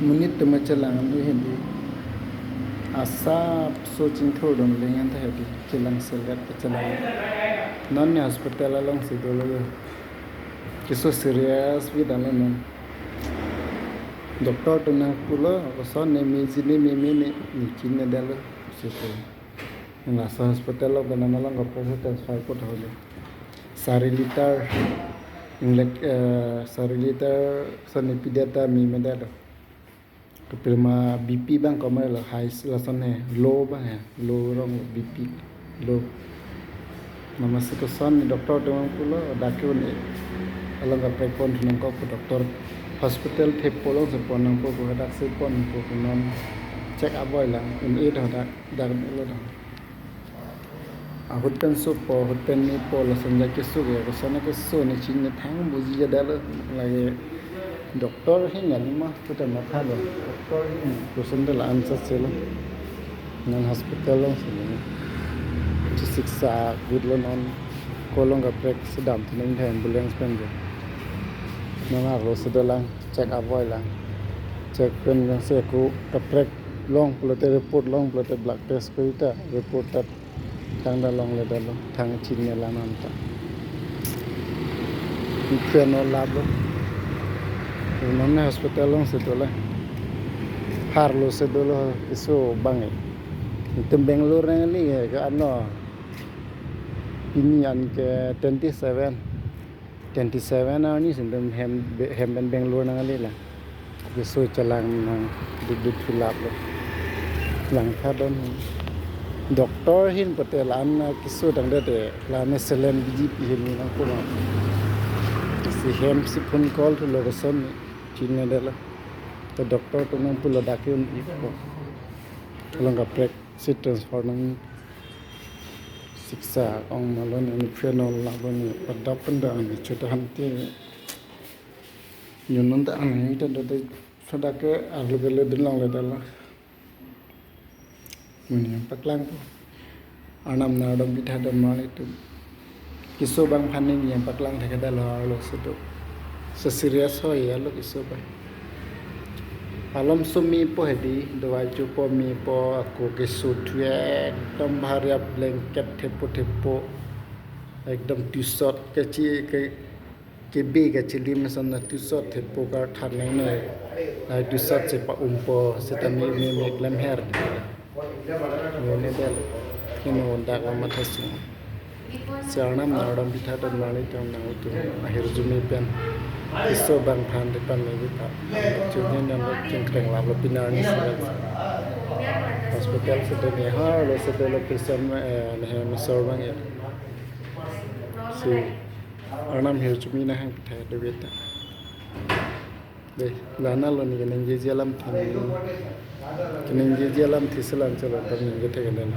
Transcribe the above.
Munit machalang hindi asap सोचिन थोडं लेंगन थायती चिlang सेलgat chalang non hospital along sidolo kiso serious vidana non doctor to nang pulo so ne mejine memene nikinne dalo sito na hospital lo banana lang ko transfer ko thole sarilitar sarilitar sanipidata mi medalo to prima bp bang komer la high la sonne low bang low rong bp low namase ko son doctor to pulo dakyo ne alanga prepon nang ko doctor hospital thep polo se ponang ko dak se pon ko non check up boy lang in it dak lo da hoten so po hoten ni po la sanja ke su ge ko sana ke so ne chin ne thang buji ja dal lage doctor hin ngan ma ko ta ma tha lo doctor hin ko sun da an sa se lo nan hospital lo se ne to siksa good lo non ko long ga prek sedam tin thang ambulance pen je nana ro se da lang check up boy lang check pen se ko ta prek long plote report long plote blood test ko ita report ta thang da long le da lo thang chin ne la nam ta pen no lab lo non hospital long se do la harlo se do lo iso bangi tem Bangalore ngali ga ano pinian ke 27 ani sendem hem Bangalore ngali la iso chalang nang dudut filap lo lang thadon doctor hin patelan kiso dang de la ne selen bgp hin nang ko ma si hem si phone call to location chinne dela to doctor to nang pulo dakyon iko longa prek sit transfer nang siksa ong malon ni phenol la bani padapan da ni chotan te yunun ta ang ita do sadake alugele dilang le dala muni paklang ko anam na dom bitha dom mali tu kiso bang phaning yang paklang thake dala lo sedo so serious hoy alo kiso ba alom sumi po hedi dawai chu po mi po aku kiso thue dom bharya blanket thepo ekdom t-shirt ke be ga chilim san na t-shirt thepo ka thanai ne ai t-shirt se pa umpo setami me lam her ne del kino da ga mathasu sarnam nadam bitha dam mali tam na utu ahir jumi pen iso bang phan de pan ne ta chune nan lo chengkreng la lo pinar ni hospital se de ha lo se de location ne me sorbang ya si anam hir jumi na hang pitha de beta de lana lo ni nen je jalam than kenen je jalam thisalan chalo tam ni ge thegen